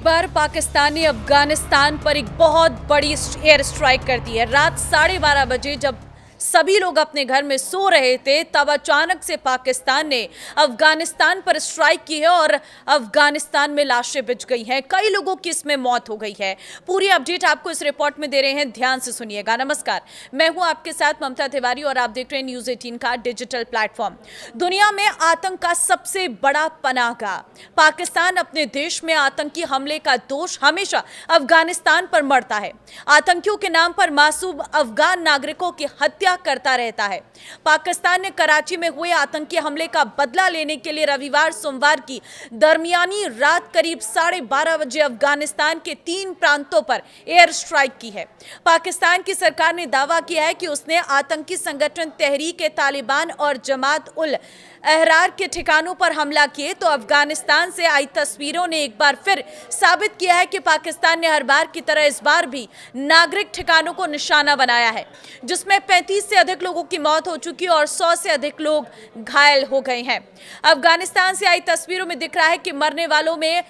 बार पाकिस्तान ने अफगानिस्तान पर एक बहुत बड़ी एयर स्ट्राइक कर दी है। रात 12:30 बजे जब सभी लोग अपने घर में सो रहे थे, तब अचानक से पाकिस्तान ने अफगानिस्तान पर स्ट्राइक की है और अफगानिस्तान में लाशें बिछ गई हैं। कई लोगों की इसमें मौत हो गई है। पूरी अपडेट आपको इस रिपोर्ट में दे रहे हैं, ध्यान से सुनिएगा। नमस्कार, मैं हूं आपके साथ ममता तिवारी और आप देख रहे हैं न्यूज़ 18 का डिजिटल प्लेटफॉर्म। दुनिया में आतंक का सबसे बड़ा पनाहगाह पाकिस्तान अपने देश में आतंकी हमले का दोष हमेशा अफगानिस्तान पर मढ़ता है। आतंकियों के नाम पर मासूम अफगान नागरिकों की हत्या करता रहता है। पाकिस्तान ने कराची में हुए आतंकी हमले का बदला लेने के लिए रविवार सोमवार की दरमियानी रात करीब 12:30 बजे अफगानिस्तान के 3 प्रांतों पर एयर स्ट्राइक की है। पाकिस्तान की सरकार ने दावा किया है कि उसने आतंकी संगठन तहरीक-ए-तालिबान और जमात-उल-अहरार के ठिकानों पर हमला किए, तो अफगानिस्तान से आई तस्वीरों ने एक बार फिर साबित किया है कि पाकिस्तान ने हर बार की तरह इस बार भी नागरिक ठिकानों को निशाना बनाया है, जिसमें 35 से अधिक लोगों की मौत हो चुकी है और 100 से अधिक लोग घायल हो गए हैं। अफगानिस्तान से आई तस्वीरों में दिख रहा है कि मरने वालों में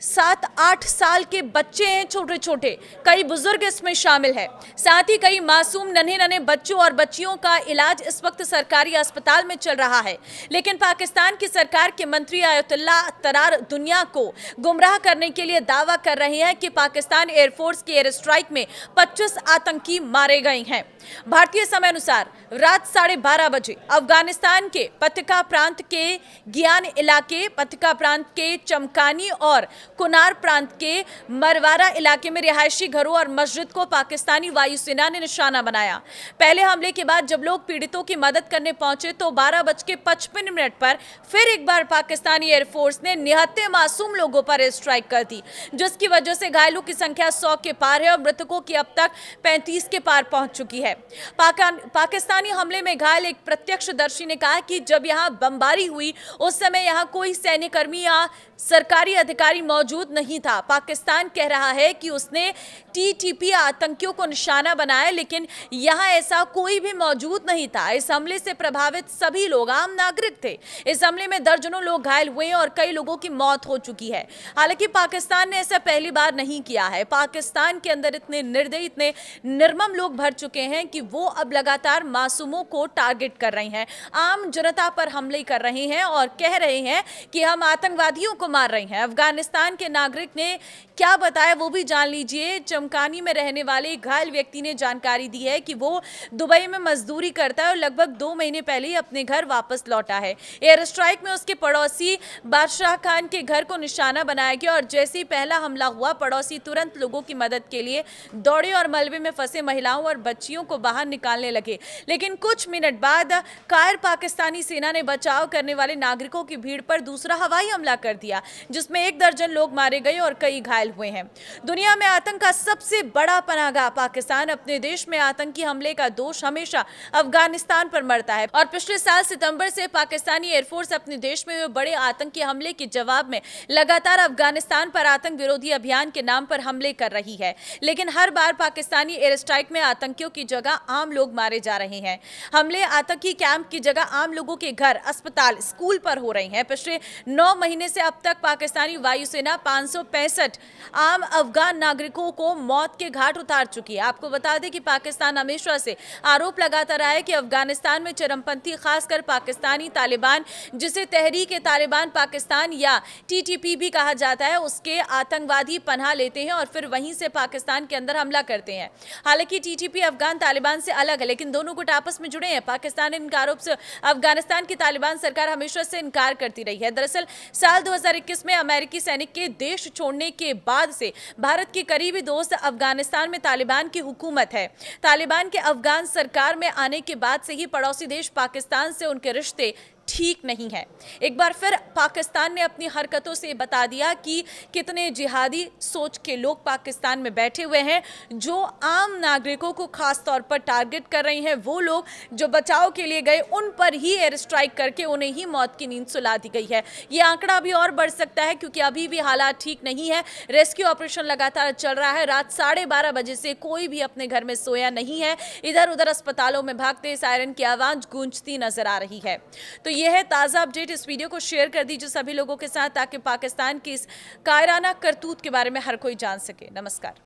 7-8 साल के बच्चे हैं, छोटे छोटे। कई बुजुर्ग इसमें शामिल है। साथ ही कई मासूम नन्हे बच्चों और बच्चियों का इलाज इस वक्त सरकारी अस्पताल में चल रहा है। लेकिन पाकिस्तान की सरकार के मंत्री आयतुल्ला तरार दुनिया को गुमराह करने के लिए दावा कर रहे हैं कि पाकिस्तान एयरफोर्स की एयर स्ट्राइक में 25 आतंकी मारे गए हैं। भारतीय समय अनुसार रात 12:30 बजे अफगानिस्तान के पतिका प्रांत के गियान इलाके, पतिका प्रांत के चमकानी और कुनार प्रांत के मरवारा इलाके में रिहायशी घरों और मस्जिद को पाकिस्तानी वायुसेना ने निशाना बनाया। पहले हमले के बाद जब लोग पीड़ितों की मदद करने पहुंचे तो 12:55 पर फिर एक बार पाकिस्तानी एयरफोर्स ने निहत्थे मासूम लोगों पर एयर स्ट्राइक कर दी, जिसकी वजह से घायलों की संख्या 100 के पार है और मृतकों की अब तक 35 के पार पहुंच चुकी है। पाकिस्तानी हमले में घायल एक प्रत्यक्षदर्शी ने कहा कि जब यहां बमबारी हुई उस समय यहां कोई सैन्यकर्मी या सरकारी अधिकारी मौजूद नहीं था। पाकिस्तान कह रहा है कि उसने टीटीपी आतंकियों को निशाना बनाया, लेकिन यहां ऐसा कोई भी मौजूद नहीं था। इस हमले से प्रभावित सभी लोग आम नागरिक थे। इस हमले में दर्जनों लोग घायल हुए और कई लोगों की मौत हो चुकी है। हालांकि पाकिस्तान ने ऐसा पहली बार नहीं किया है। पाकिस्तान के अंदर इतने निर्दयी, इतने निर्मम लोग भर चुके हैं कि वो अब लगातार मासूमों को टारगेट कर रहे हैं, आम जनता पर हमले कर रहे हैं और कह रहे हैं कि हम आतंकवादियों को मार रहे हैं। अफगानिस्तान के नागरिक ने क्या बताया वो भी जान लीजिए। चमकानी में रहने वाले घायल व्यक्ति ने जानकारी दी है कि वो दुबई में मजदूरी करता है और लगभग 2 महीने पहले ही अपने घर वापस लौटा है। एयर स्ट्राइक में उसके पड़ोसी बादशाह खान के घर को निशाना बनाया गया और जैसे ही पहला हमला हुआ, पड़ोसी तुरंत लोगों की मदद के लिए दौड़े और मलबे में फंसे महिलाओं और बच्चियों को बाहर निकालने लगे। लेकिन कुछ मिनट बाद कायर पाकिस्तानी सेना ने बचाव करने वाले नागरिकों की भीड़ पर दूसरा हवाई हमला कर दिया, जिसमें 1 दर्जन लोग मारे गए और कई घायल हुए हैं। दुनिया में आतंक का सबसे बड़ा पनाहगाह पाकिस्तान अपने देश में आतंकी हमले का दोष हमेशा अफगानिस्तान पर मढ़ता है और पिछले साल सितंबर से पाकिस्तानी एयरफोर्स अपने देश में हुए बड़े आतंकी हमले के जवाब में लगातार अफगानिस्तान पर आतंक विरोधी अभियान के नाम पर हमले कर रही है। लेकिन हर बार पाकिस्तानी एयर स्ट्राइक में आतंकियों की जगह आम लोग मारे जा रहे हैं। हमले आतंकी कैंप की जगह आम लोगों के घर, अस्पताल, स्कूल पर हो रहे हैं। पिछले 9 महीने से अब तक पाकिस्तानी वायुसेना 565 आम अफगान नागरिकों को मौत के घाट उतार चुकी है। आपको बता दें कि पाकिस्तान हमेशा से आरोप लगाता रहा है कि अफगानिस्तान में चरमपंथी, खासकर पाकिस्तानी तालिबान, जिसे तहरीक-ए-तालिबान पाकिस्तान या टीटीपी भी कहा जाता है, उसके आतंकवादी पनाह लेते हैं और फिर वहीं से पाकिस्तान के अंदर हमला करते हैं। हालांकि टीटीपी अफगान तालिबान से अलग है, लेकिन दोनों गुट आपस में जुड़े हैं। पाकिस्तान इन आरोप से अफगानिस्तान की तालिबान सरकार हमेशा से इनकार करती रही है। दरअसल साल 2021 में अमेरिकी सैनिक के देश छोड़ने के बाद से भारत के करीबी दोस्त अफगानिस्तान में तालिबान की हुकूमत है। तालिबान के अफगान सरकार में आने के बाद से ही पड़ोसी देश पाकिस्तान से उनके रिश्ते ठीक नहीं है। एक बार फिर पाकिस्तान ने अपनी हरकतों से बता दिया कि कितने जिहादी सोच के लोग पाकिस्तान में बैठे हुए हैं, जो आम नागरिकों को खास तौर पर टारगेट कर रहे हैं। वो लोग जो बचाव के लिए गए उन पर ही एयर स्ट्राइक करके उन्हें ही मौत की नींद सुला दी गई है। ये आंकड़ा अभी और बढ़ सकता है क्योंकि अभी भी हालात ठीक नहीं है। रेस्क्यू ऑपरेशन लगातार चल रहा है। रात 12:30 बजे से कोई भी अपने घर में सोया नहीं है। इधर उधर अस्पतालों में भागते सायरन की आवाज गूंजती नजर आ रही है। तो ये है ताज़ा अपडेट। इस वीडियो को शेयर कर दीजिए सभी लोगों के साथ ताकि पाकिस्तान की इस कायराना करतूत के बारे में हर कोई जान सके। नमस्कार।